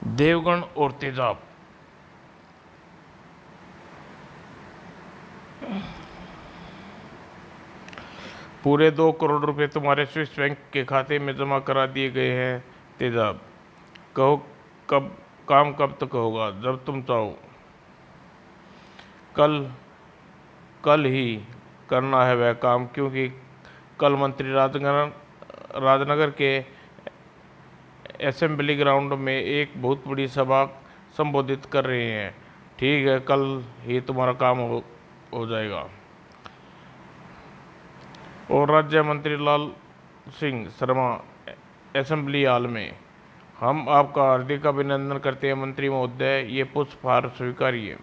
देवगन और तेजाब। पूरे 2 करोड़ रुपए तुम्हारे स्विस बैंक के खाते में जमा करा दिए गए हैं तेजाब। कहो कब काम कब तक होगा? जब तुम चाहो। कल कल ही करना है वह काम, क्योंकि कल मंत्री राजनगर के असेंबली ग्राउंड में एक बहुत बड़ी सभा संबोधित कर रहे हैं। ठीक है, कल ही तुम्हारा काम हो जाएगा। और राज्य मंत्री लाल सिंह शर्मा असेंबली हाल में। हम आपका हार्दिक अभिनंदन करते हैं मंत्री महोदय, ये पुष्पहार स्वीकारिए।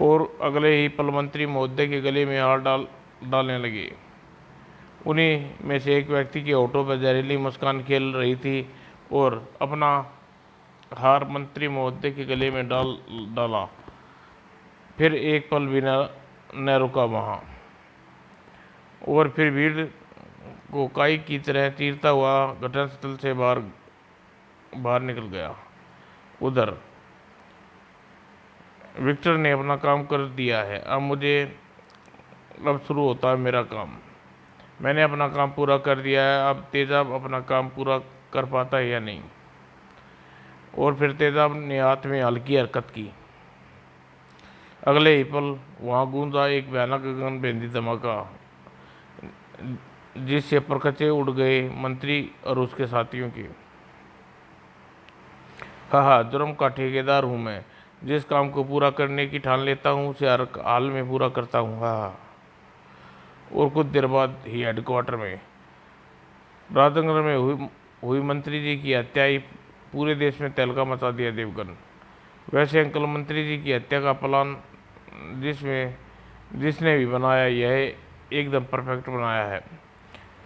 और अगले ही पल मंत्री महोदय के गले में हार डालने लगे। उन्हीं में से एक व्यक्ति के होठों पर जहरीली मुस्कान खेल रही थी और अपना हार मंत्री महोदय के गले में डाला। फिर एक पल भी न रुका वहाँ, और फिर भीड़ को काई की तरह चीरता हुआ घटनास्थल से बाहर निकल गया। उधर विक्टर ने अपना काम कर दिया है। अब शुरू होता है मेरा काम। मैंने अपना काम पूरा कर दिया है। अब तेजाब अपना काम पूरा कर पाता है या नहीं? और फिर तेजाब ने हाथ में हल्की हरकत की। अगले ही पल वहाँ गूंजा एक भयानक गगनभेदी धमाका, जिससे परखचे उड़ गए मंत्री और उसके साथियों के। हाँ, जुर्म का ठेकेदार हूँ मैं। जिस काम को पूरा करने की ठान लेता हूँ उसे हर हाल में पूरा करता हूँ। हाँ। और कुछ देर बाद ही हेडक्वार्टर में राजनगर में हुई मंत्री जी की हत्या ही पूरे देश में तहलका मचा दिया देवगन। वैसे अंकल, मंत्री जी की हत्या का प्लान जिसने भी बनाया, यह एकदम परफेक्ट बनाया है।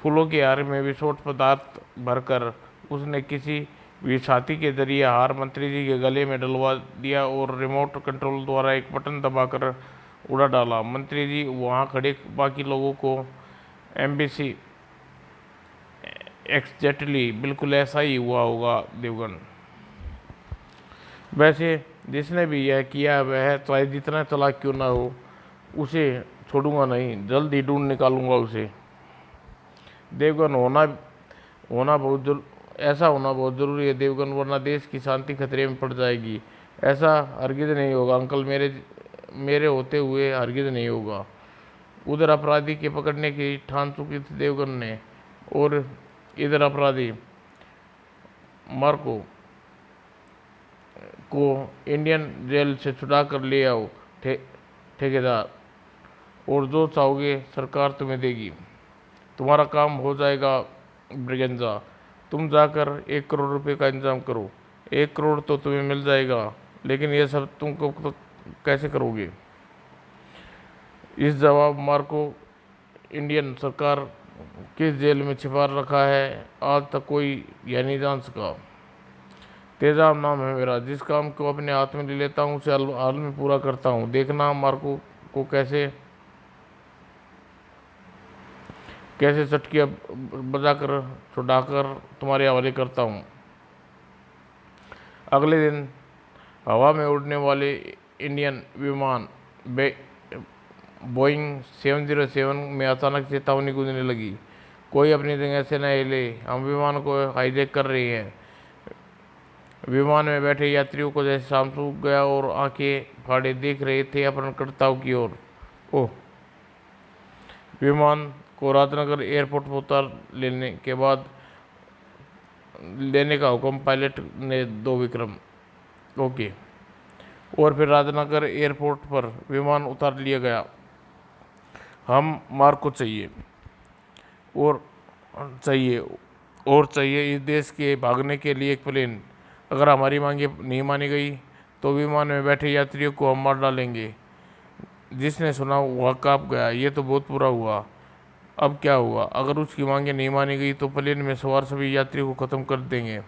फूलों के हार में विस्फोट पदार्थ भरकर उसने किसी भी साथी के जरिए हार मंत्री जी के गले में डलवा दिया और रिमोट कंट्रोल द्वारा एक बटन दबाकर उड़ा डाला। मंत्री जी वहाँ खड़े बाकी लोगों को एम्बेसी एग्जैक्टली बिल्कुल ऐसा ही हुआ होगा देवगन। वैसे जिसने भी यह किया वह चाहे जितना चालाक क्यों ना हो, उसे छोड़ूंगा नहीं, जल्द ही ढूंढ निकालूंगा उसे। देवगन होना बहुत ऐसा होना बहुत ज़रूरी है देवगन, वरना देश की शांति खतरे में पड़ जाएगी। ऐसा हरगिज़ नहीं होगा अंकल, मेरे होते हुए हरगिज़ नहीं होगा। उधर अपराधी के पकड़ने की ठान चुकी थी देवगन ने, और इधर अपराधी मार्को को इंडियन जेल से छुड़ा कर ले आओ ठेकेदार, और जो चाहोगे सरकार तुम्हें देगी। तुम्हारा काम हो जाएगा ब्रिगेंजा। तुम जाकर 1 करोड़ रुपए का इंतजाम करो। 1 करोड़ तो तुम्हें मिल जाएगा, लेकिन यह सब तुम तो कैसे करोगे? इस जवाब मार्को इंडियन सरकार किस जेल में छिपा रखा है आज तक कोई यह नहीं जान सका। तेजाब नाम है मेरा। जिस काम को अपने हाथ में ले लेता हूँ उसे हाल में पूरा करता हूँ। देखना मार्को को कैसे चटकियाँ बजाकर छुड़ाकर तुम्हारे हवाले करता हूँ। अगले दिन हवा में उड़ने वाले इंडियन विमान बोइंग 707 में अचानक चेतावनी गूंजने लगी। कोई अपनी जगह से न हिले, हम विमान को हाईजैक कर रहे हैं। विमान में बैठे यात्रियों को जैसे शाम सूख गया और आंखें फाड़े देख रहे थे अपहरणकर्ताओं की ओर। ओह! विमान को राजनगर एयरपोर्ट पर उतार लेने का हुक्म पायलट ने दो विक्रम। ओके। और फिर राजनगर एयरपोर्ट पर विमान उतार लिया गया। हम मार्को और चाहिए इस देश के भागने के लिए एक प्लेन। अगर हमारी मांगे नहीं मानी गई तो विमान में बैठे यात्रियों को हम मार डालेंगे। जिसने सुना वह काँप गया। ये तो बहुत बुरा हुआ। अब क्या हुआ? अगर उसकी मांगे नहीं मानी गई तो प्लेन में सवार सभी यात्रियों को ख़त्म कर देंगे।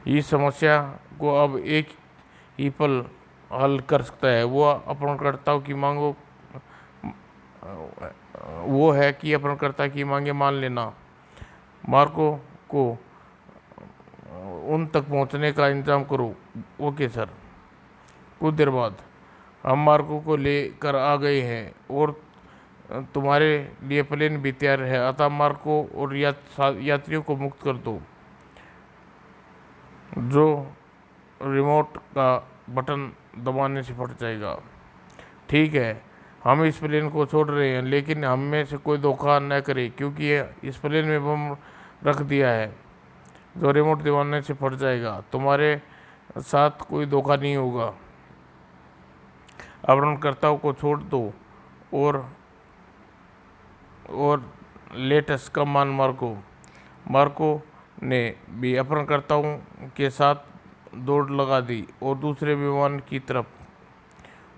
इस समस्या को अब एक ही पल हल कर सकता है। अपहरणकर्ताओं की मांगों वो है कि अपहरणकर्ता की मांगे मान लेना। मार्को को उन तक पहुंचने का इंतजाम करो। Okay sir. कुछ देर बाद हम मार्को को लेकर आ गए हैं और तुम्हारे लिए प्लेन भी तैयार है। अतः मार्को और यात्रियों को मुक्त कर दो। जो रिमोट का बटन दबाने से फट जाएगा। ठीक है, हम इस प्लेन को छोड़ रहे हैं, लेकिन हम में से कोई धोखा न करे, क्योंकि इस प्लेन में बम रख दिया है जो रिमोट दबाने से फट जाएगा। तुम्हारे साथ कोई धोखा नहीं होगा। अपहरणकर्ताओं को छोड़ दो और लेटस का मान मार्को। मार्को ने भी अपहरणकर्ताओं के साथ दौड़ लगा दी और दूसरे विमान की तरफ।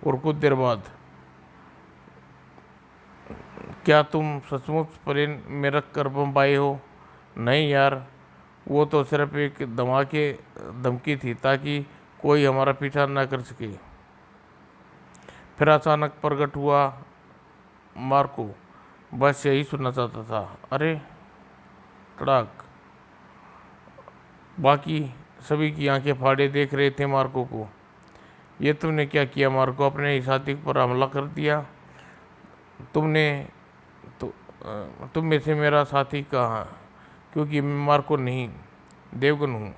और कुछ देर बाद, क्या तुम सचमुच प्लेन में रख कर बम्बई हो? नहीं यार, वो तो सिर्फ एक धमकी थी ताकि कोई हमारा पीछा न कर सके। फिर अचानक प्रकट हुआ मार्को। बस यही सुनना चाहता था। अरे कड़ाक। बाकी सभी की आंखें फाड़े देख रहे थे मार्को को। ये तुमने क्या किया मार्को? अपने ही साथी पर हमला कर दिया। तुमने तो तुम में से मेरा साथी कहाँ? क्योंकि मैं मार्को नहीं, देवगन हूँ।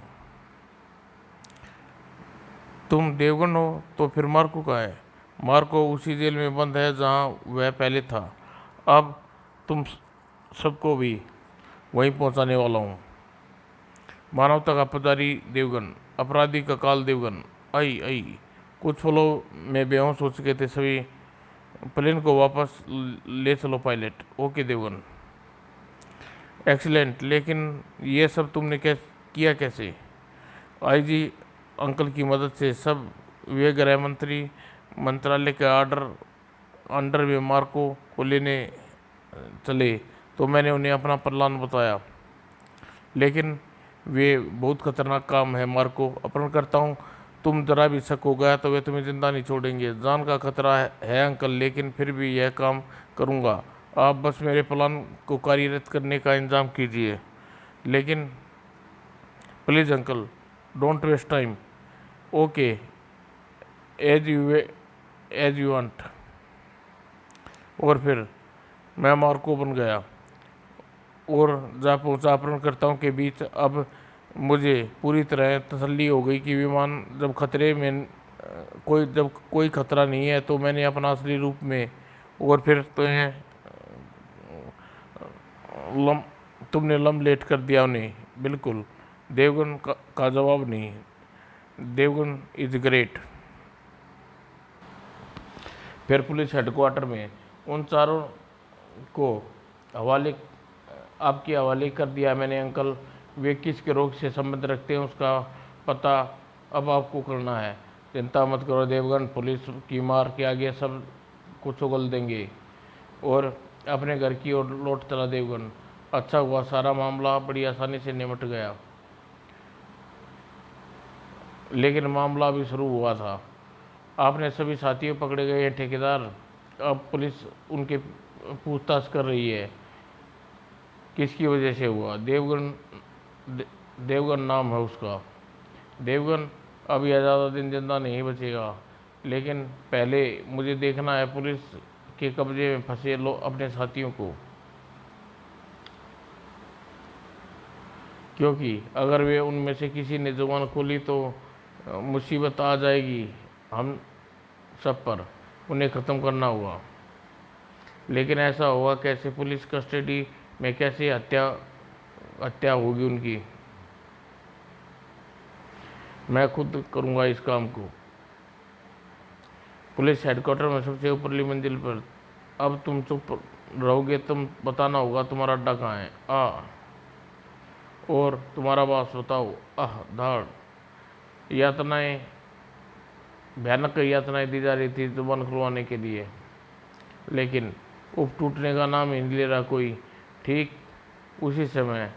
तुम देवगन हो तो फिर मार्को कहाँ है? मार्को उसी जेल में बंद है जहाँ वह पहले था। अब तुम सबको भी वहीं पहुँचाने वाला हूँ। मानवता का पुजारी देवगन, अपराधी का काल देवगन। आई आई। कुछ पलों में बेहोश हो चुके थे सभी। प्लेन को वापस ले चलो पायलट। ओके देवगन। एक्सीलेंट। लेकिन ये सब तुमने किया कैसे? आईजी अंकल की मदद से। सब वे गृह मंत्रालय के अंडर में मार्को को लेने चले तो मैंने उन्हें अपना प्लान बताया। लेकिन वे बहुत खतरनाक काम है मार्को। अपहरणकर्ताओं, तुम जरा भी शक हो गया तो वे तुम्हें जिंदा नहीं छोड़ेंगे। जान का खतरा है अंकल, लेकिन फिर भी यह काम करूँगा। आप बस मेरे प्लान को कार्यरत करने का इंतजाम कीजिए। लेकिन please uncle, don't waste time. Okay, as you want. और फिर मैं मार्को बन गया और जा पहुंचा अपहरणकर्ताओं के बीच। अब मुझे पूरी तरह तसल्ली हो गई कि विमान जब कोई खतरा नहीं है तो मैंने अपना असली रूप में। और फिर तुमने लेट कर दिया उन्हें। बिल्कुल। देवगन का जवाब नहीं। Devgan is great. फिर पुलिस हेडक्वार्टर में उन चारों को आपके हवाले कर दिया मैंने अंकल। वे किस के रोग से संबंध रखते हैं उसका पता अब आपको करना है। चिंता मत करो देवगन, पुलिस की मार के आगे सब कुछ उगल देंगे। और अपने घर की ओर लौट चला देवगन। अच्छा हुआ, सारा मामला बड़ी आसानी से निपट गया। लेकिन मामला अभी शुरू हुआ था। आपने सभी साथियों पकड़े गए हैं ठेकेदार। अब पुलिस उनके पूछताछ कर रही है किसकी वजह से हुआ। देवगन नाम है उसका। देवगन अब यह ज़्यादा दिन जिंदा नहीं बचेगा, लेकिन पहले मुझे देखना है पुलिस के कब्जे में फंसे अपने साथियों को, क्योंकि अगर वे उनमें से किसी ने जुबान खोली तो मुसीबत आ जाएगी हम सब पर। उन्हें ख़त्म करना होगा। लेकिन ऐसा होगा कैसे? पुलिस कस्टडी में कैसे हत्या होगी उनकी? मैं खुद करूंगा इस काम को। पुलिस हेडक्वार्टर में सबसे ऊपरली मंजिल पर। अब तुम चुप रहोगे? तुम बताना होगा तुम्हारा अड्डा कहाँ है। और तुम्हारा बॉस बताओ। धाड़। यातनाएं, भयानक यातनाएं दी जा रही थी जुबान खुलवाने के लिए, लेकिन उप टूटने का नाम ही नहीं ले रहा कोई। ठीक उसी समय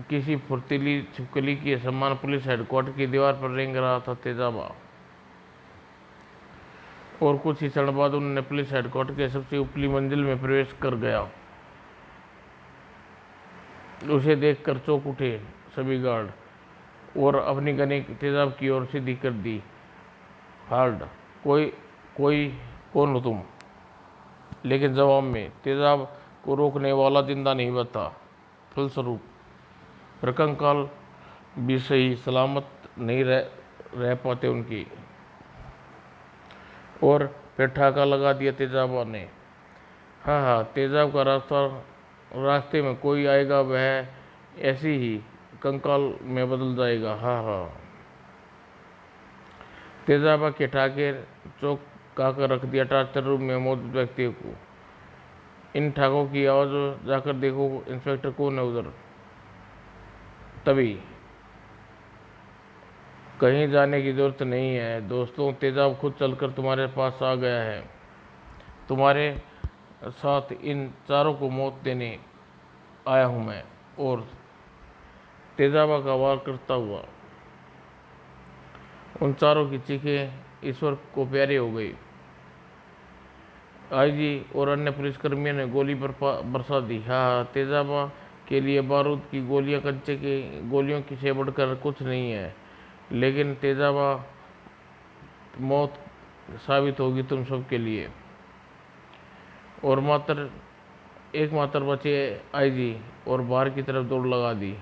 किसी फुर्तीली छिपकली की सम्मान पुलिस हेडक्वार्टर की दीवार पर रेंग रहा था तेजाबा। और कुछ ही क्षण बाद उन्होंने पुलिस हेडक्वार्टर के सबसे ऊपरी मंजिल में प्रवेश कर गया। उसे देखकर चौंक उठे सभी गार्ड। और अपनी गने तेजाब की ओर सीधी कर दी। हार्ड, कोई कोई कौन हो तुम? लेकिन जवाब में तेजाब को रोकने वाला जिंदा नहीं बचा। फलस्वरूप रकंकाल भी सही सलामत नहीं रह पाते उनकी। और फिर ठाका लगा दिया तेजाबा ने। हाँ हाँ, तेजाब का रास्ते में कोई आएगा वह ऐसी ही कंकाल में बदल जाएगा। हाँ हाँ। तेजाबा के ठाके चौंका कर रख दिया टॉर्चर रूम में मौजूद व्यक्तियों को। इन ठाकों की आवाज जाकर देखो इंस्पेक्टर कौन है उधर। तभी कहीं जाने की जरूरत नहीं है दोस्तों, तेजाब खुद चलकर तुम्हारे पास आ गया है। तुम्हारे साथ इन चारों को मौत देने आया हूं मैं। और तेजाबा का वार करता हुआ उन चारों की चीखें ईश्वर को प्यारी हो गई। आईजी और अन्य पुलिसकर्मियों ने गोली बरसा दी। हाँ, तेजाबा के लिए बारूद की गोलियां कंचे की गोलियों की से बढ़कर कुछ नहीं है, लेकिन तेजाबा मौत साबित होगी तुम सबके लिए। और एकमात्र बचे आईजी और बाहर की तरफ दौड़ लगा दी।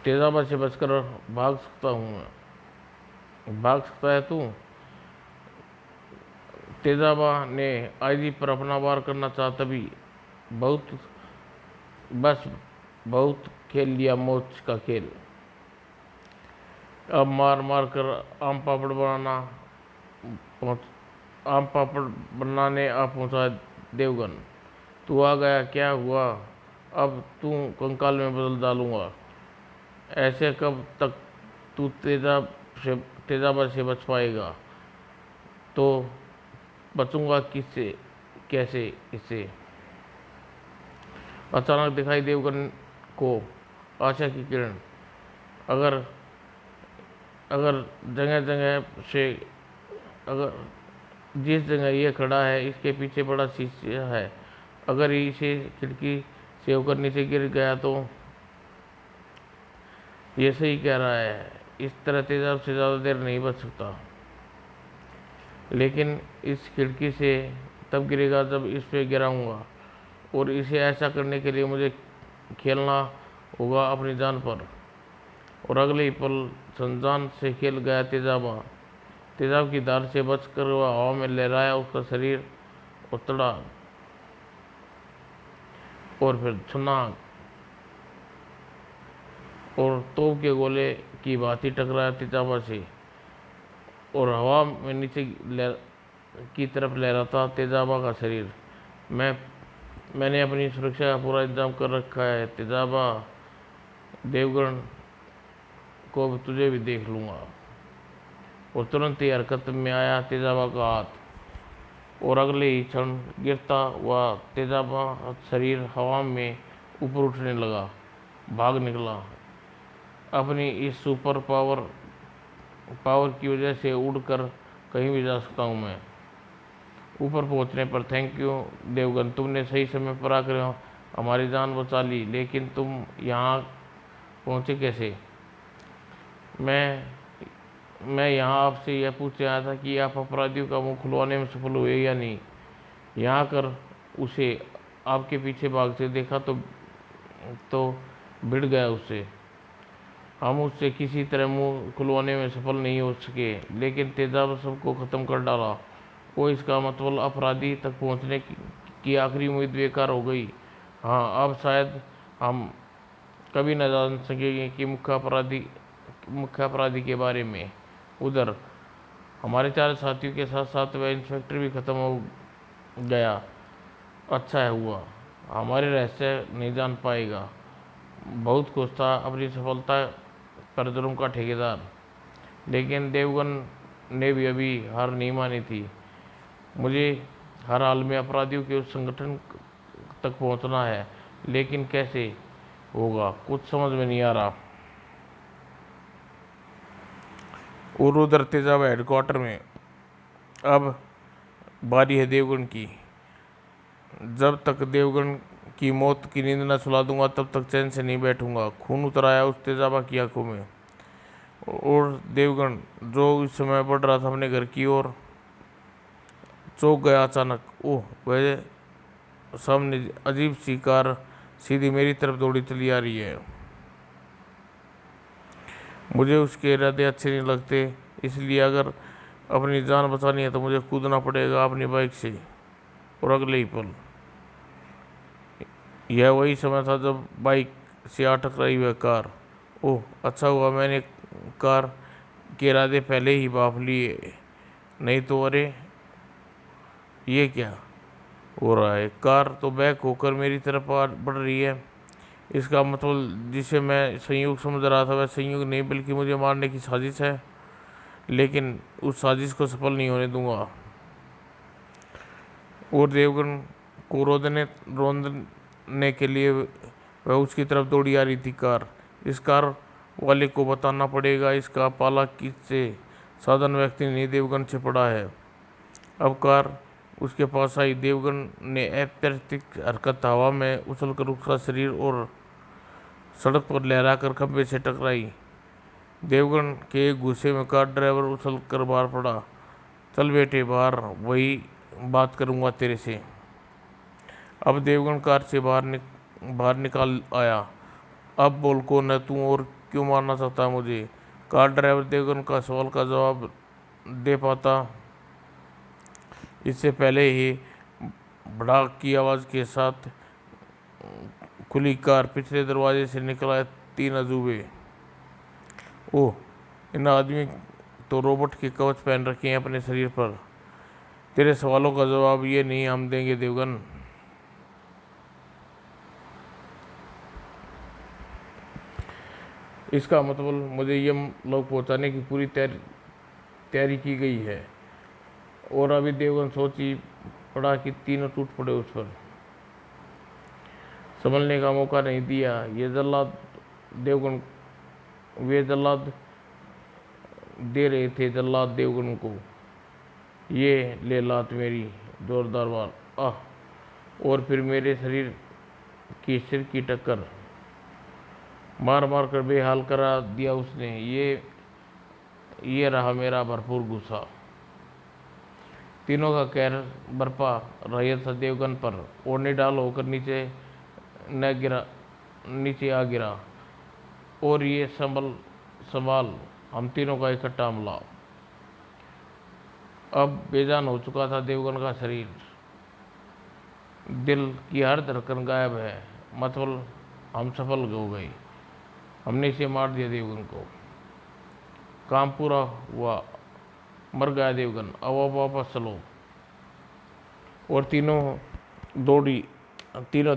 तेजाबा से बचकर भाग सकता हूँ मैं। भाग सकता है तू? तेजाबा ने आईजी पर अपना वार करना चाहा, तभी बहुत बस बहुत खेल लिया मौत का खेल। अब मार मार कर आम पापड़ बनाने आ पहुंचा देवगन। तू आ गया, क्या हुआ? अब तू कंकाल में बदल डालूंगा। ऐसे कब तक तू तेजाबा से बच पाएगा? तो बचूंगा किससे, कैसे इससे? अचानक दिखाई देवगन को आशा की किरण। अगर अगर जगह जगह से अगर जिस जगह ये खड़ा है इसके पीछे बड़ा शीशा है, अगर इसे खिड़की से होकर नीचे गिर गया तो? ये सही कह रहा है, इस तरह तेजाब से ज़्यादा देर नहीं बच सकता। लेकिन इस खिड़की से तब गिरेगा जब इस पे गिराऊंगा, और इसे ऐसा करने के लिए मुझे खेलना होगा अपनी जान पर। और अगले ही पल संजान से खेल गया तेजाबा। तेजाब की धार से बचकर वह हवा में लहराया, उसका शरीर उतड़ा और फिर छुना और तोप के गोले की भांति टकराया तेजाबा से, और हवा में नीचे की तरफ लहराता तेजाबा का शरीर। मैंने अपनी सुरक्षा का पूरा इंतजाम कर रखा है तेजाबा, देवगन को तुझे भी देख लूँगा। और तुरंत ही हरकत में आया तेजाबा का हाथ, और अगले ही क्षण गिरता हुआ तेजाबा शरीर हवा में ऊपर उठने लगा, भाग निकला। अपनी इस सुपर पावर की वजह से उड़कर कहीं भी जा सकता हूँ मैं। ऊपर पहुँचने पर थैंक यू देवगन, तुमने सही समय पर आकर हमारी जान बचा ली। लेकिन तुम यहाँ पहुँचे कैसे? मैं यहाँ आपसे यह पूछने आया था कि आप अपराधियों का मुंह खुलवाने में सफल हुए या नहीं। यहाँ कर उसे आपके पीछे भागते देखा तो भिड़ गया उससे। हम उससे किसी तरह मुंह खुलवाने में सफल नहीं हो सके, लेकिन तेजाब सबको ख़त्म कर डाला। वो इसका मतलब अपराधी तक पहुँचने की आखिरी उम्मीद बेकार हो गई। हाँ, अब शायद हम कभी न जान सकेंगे कि मुख्य अपराधी के बारे में। उधर हमारे 4 साथियों के साथ साथ वह इंस्पेक्टर भी ख़त्म हो गया। अच्छा है हुआ, हमारे रहस्य नहीं जान पाएगा। बहुत खुश था अपनी सफलता पर जुर्म का ठेकेदार, लेकिन देवगन ने भी अभी हार नहीं मानी थी। मुझे हर हाल में अपराधियों के उस संगठन तक पहुंचना है, लेकिन कैसे होगा कुछ समझ में नहीं आ रहा। और उधर तेजाब हेडक्वार्टर में अब बारी है देवगन की। जब तक देवगन की मौत की नींद न सुला दूंगा तब तक चैन से नहीं बैठूंगा। खून उतर आया उस तेजाबा की आंखों में। और देवगन जो इस समय बढ़ रहा था अपने घर की ओर, चौंक गया अचानक। ओह, वह सामने अजीब सी कार सीधी मेरी तरफ दौड़ी चली आ रही है। मुझे उसके इरादे अच्छे नहीं लगते, इसलिए अगर अपनी जान बचानी है तो मुझे कूदना पड़ेगा अपनी बाइक से। और अगले ही पल यह वही समय था जब बाइक से आ टकराई वह कार। ओह, अच्छा हुआ मैंने कार के इरादे पहले ही भांप लिए, नहीं तो अरे ये क्या हो रहा है। कार तो बैक होकर मेरी तरफ बढ़ रही है। इसका मतलब जिसे मैं संयोग समझ रहा था वह संयोग नहीं बल्कि मुझे मारने की साजिश है। लेकिन उस साजिश को सफल नहीं होने दूंगा। और देवगन को रोंदने के लिए वह उसकी तरफ दौड़ी आ रही थी कार। इस कार वाले को बताना पड़ेगा इसका पाला किससे साधारण व्यक्ति ने देवगन से पड़ा है। अब कार उसके पास आई। देवगन ने अप्रत्याशित हरकत हवा में उछलकर उसका शरीर और सड़क पर लहराकर खंभे से टकराई। देवगन के एक गुस्से में कार ड्राइवर उछल कर बाहर पड़ा। चल बेटे बाहर, वही बात करूंगा तेरे से। अब देवगन कार से बाहर निकाल आया। अब बोल कौन है तू और क्यों मारना चाहता है मुझे। कार ड्राइवर देवगन का सवाल का जवाब दे पाता इससे पहले ही भड़ाक की आवाज़ के साथ खुली कार। पिछले दरवाजे से निकला तीन अजूबे। ओह, इन आदमी तो रोबोट के कवच पहन रखे हैं अपने शरीर पर। तेरे सवालों का जवाब ये नहीं हम देंगे देवगन। इसका मतलब मुझे ये लोग पहुंचाने की पूरी तैयारी की गई है। और अभी देवगन सोची पड़ा कि तीनों टूट पड़े उस पर। संभलने का मौका नहीं दिया। देवगन वे जल्लाद दे रहे थे जल्लाद देवगन को। ये ले लात मेरी, जोरदार वार, आह। और फिर मेरे शरीर की सिर की टक्कर मार मार कर बेहाल करा दिया उसने। ये रहा मेरा भरपूर गुस्सा। तीनों का कहर बरपा रहा था देवगन पर। और निडाल होकर नीचे आ गिरा। और ये संभाल हम तीनों का इकट्ठा हमला। अब बेजान हो चुका था देवगन का शरीर। दिल की हर धड़कन गायब है। मतलब हम सफल हो गए। हमने इसे मार दिया देवगन को। काम पूरा हुआ, मर गया देवगन। अब वापस चलो। और तीनों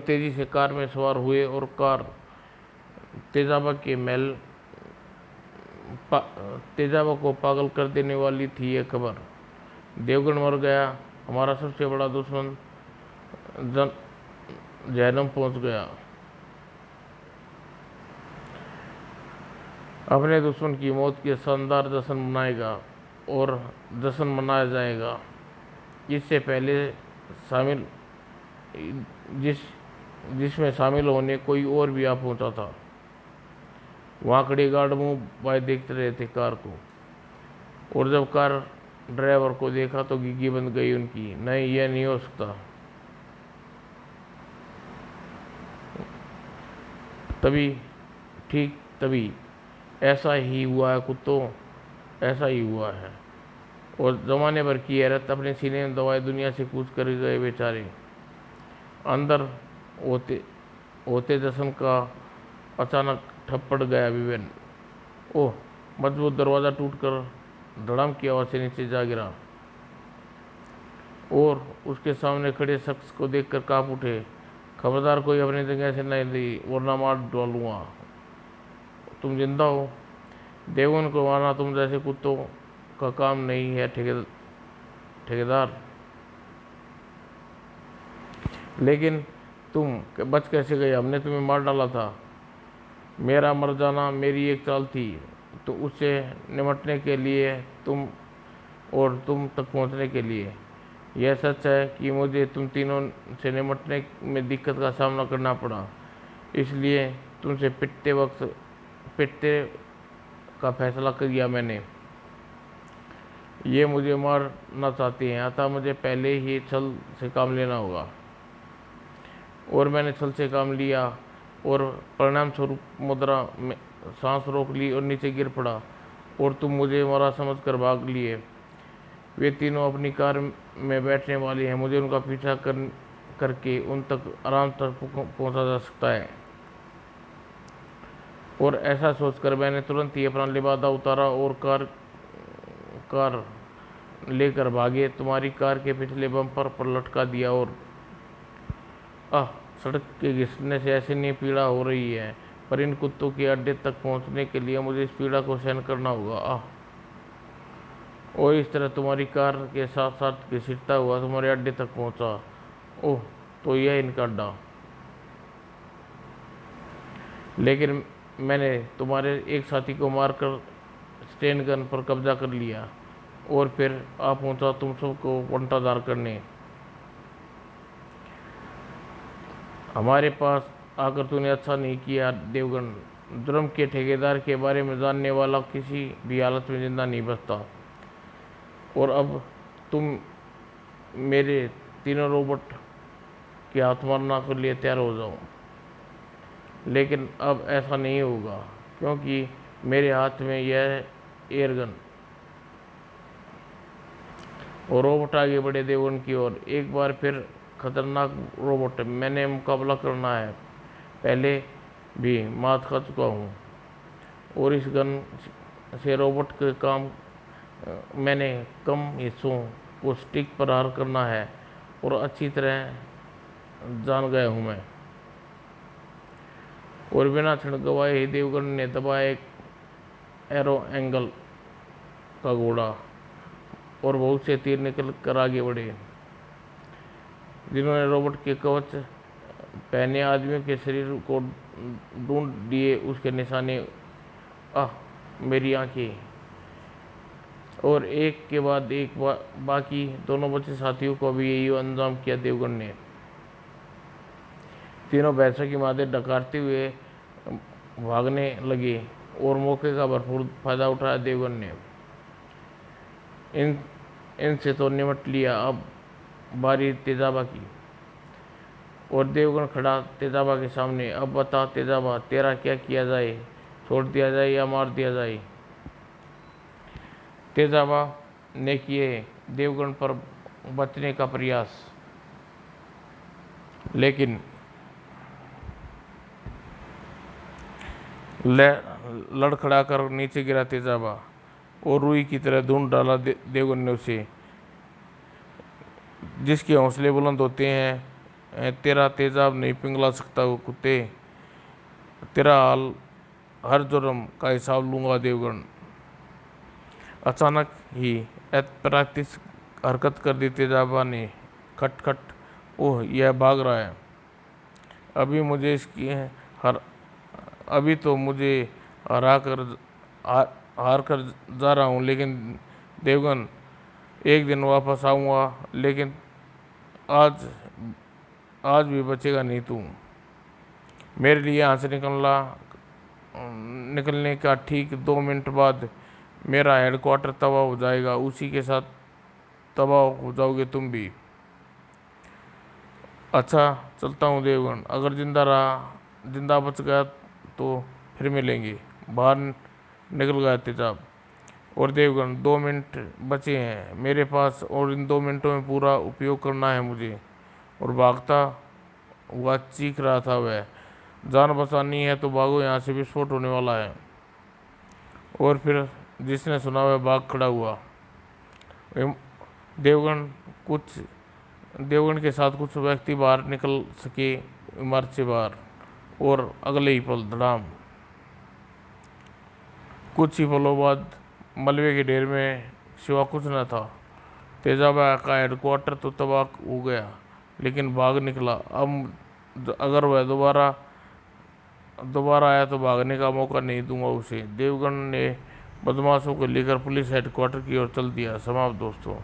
तेजी से कार में सवार हुए और कार तेजाबा को पागल कर देने वाली थी ये खबर। देवगन मर गया, हमारा सबसे बड़ा दुश्मन जहन्नम पहुंच गया। अपने दुश्मन की मौत के शानदार जश्न मनाएगा और जश्न मनाया जाएगा। इससे पहले जिसमें शामिल होने कोई और भी आ पहुंचा था। वहाँ खड़े गार्ड मुंह बाय देखते रहे थे कार को। और जब कार ड्राइवर को देखा तो गिग्गी बंद गई उनकी। नहीं, यह नहीं हो सकता। तभी ऐसा ही हुआ है कुत्तों, ऐसा ही हुआ है। और जमाने भर की हैरत अपने सीने में दबाए दुनिया से कूच कर गए बेचारे। अंदर होते जश्न का अचानक ठप पड़ गया विवेन। ओह, मजबूत दरवाज़ा टूटकर धड़ाम की आवाज़ से नीचे जा गिरा। और उसके सामने खड़े शख्स को देखकर कांप उठे। खबरदार कोई अपनी जगह से नहीं ली वरना मार डालूंगा। तुम जिंदा हो? देवगन को मारना तुम जैसे कुत्तों का काम नहीं है ठेकेदार। लेकिन तुम बच कैसे गए? हमने तुम्हें मार डाला था। मेरा मर जाना मेरी एक चाल थी, तो उससे निपटने के लिए तुम तक पहुंचने के लिए। यह सच है कि मुझे तुम तीनों से निपटने में दिक्कत का सामना करना पड़ा, इसलिए तुमसे पिटते का फैसला किया मैंने। ये मुझे मारना चाहती हैं, अतः मुझे पहले ही छल से काम लेना होगा। और मैंने छल से काम लिया और परिणाम स्वरूप मुद्रा में सांस रोक ली और नीचे गिर पड़ा, और तुम मुझे मरा समझकर भाग लिए। वे तीनों अपनी कार में बैठने वाली हैं, मुझे उनका पीछा करके उन तक आराम तक पहुंचा जा सकता है। और ऐसा सोचकर मैंने तुरंत ही अपना लिबादा उतारा और कार लेकर भागे, तुम्हारी कार के पिछले बम्पर पर लटका दिया। और सड़क के घिसने से ऐसी नहीं पीड़ा हो रही है, पर इन कुत्तों के अड्डे तक पहुंचने के लिए मुझे इस पीड़ा को सहन करना होगा। और इस तरह तुम्हारी कार के साथ साथ घसीटता हुआ तुम्हारे अड्डे तक पहुंचा। ओह, तो यह इनका अड्डा। लेकिन मैंने तुम्हारे एक साथी को मारकर स्टेन गन पर कब्जा कर लिया, और फिर आ पहुंचा तुम सबको बंटाधार करने। हमारे पास आकर तूने अच्छा नहीं किया देवगन। जुर्म के ठेकेदार के बारे में जानने वाला किसी भी हालत में जिंदा नहीं बचता। और अब तुम मेरे तीनों रोबोट के हाथ मारना के लिए तैयार हो जाओ। लेकिन अब ऐसा नहीं होगा, क्योंकि मेरे हाथ में यह एयरगन। और रोबोट आगे बढ़े देवगन की ओर। एक बार फिर खतरनाक रोबोट, मैंने मुकाबला करना है, पहले भी मात खा चुका हूँ। और इस गन से रोबोट के काम मैंने कम हिस्सों को स्टिक पर हार करना है, और अच्छी तरह जान गया हूँ मैं। और बिना क्षण गवाए ही देवगन ने दबाया एक एरो एंगल का घोड़ा, और बहुत से तीर निकल कर आगे बढ़े, जिन्होंने रोबोट के कवच पहने आदमियों के शरीर को ढूंढ दिए उसके निशाने। मेरी आंखें। और एक के बाद एक बाकी दोनों बचे साथियों को भी यही अंजाम किया देवगन ने। तीनों भैंसों की मादे डकारते हुए भागने लगे, और मौके का भरपूर फायदा उठाया देवगन ने। इनसे तो निपट लिया, अब बारी तेजाबा की। और देवगन खड़ा तेजाबा के सामने। अब बता तेजाबा, तेरा क्या किया जाए, छोड़ दिया जाए या मार दिया जाए? तेजाबा ने किए देवगन पर बचने का प्रयास, लेकिन लड़खड़ाकर नीचे गिरा तेजाबा, और रुई की तरह ढूंढ डाला देवगन ने उसे। जिसके हौसले बुलंद होते हैं तेरा तेजाब नहीं पिघला सकता वो कुत्ते। तेरा हाल हर जुर्म का हिसाब लूंगा देवगन। अचानक ही अप्राकृतिक हरकत कर दी तेजाबा ने। खटखट। ओह, यह भाग रहा है। अभी तो मुझे हार कर जा रहा हूँ, लेकिन देवगन एक दिन वापस आऊँगा, लेकिन आज भी बचेगा नहीं तू। मेरे लिए यहाँ से निकलने का ठीक 2 मिनट बाद मेरा हेडक्वार्टर तबाह हो जाएगा, उसी के साथ तबाह हो जाओगे तुम भी। अच्छा, चलता हूँ देवगन। अगर जिंदा बच गया तो फिर मिलेंगे। बाहर निकल गया तेजाब। और देवगन, 2 मिनट बचे हैं मेरे पास, और इन 2 मिनटों में पूरा उपयोग करना है मुझे। और भागता हुआ चीख रहा था वह, जान बचानी है तो भागो, यहाँ से विस्फोट होने वाला है। और फिर जिसने सुना वह भाग खड़ा हुआ। देवगन के साथ कुछ व्यक्ति बाहर निकल सके इमारत से बाहर, और अगले ही पल धड़ाम। कुछ ही पलों बाद मलबे के ढेर में सिवा कुछ न था। तेजाबा का हेडक्वार्टर तो तबाह हो गया, लेकिन भाग निकला। अब अगर वह दोबारा आया तो भागने का मौका नहीं दूंगा उसे। देवगन ने बदमाशों को लेकर पुलिस हेडक्वार्टर की ओर चल दिया। समाप्त दोस्तों।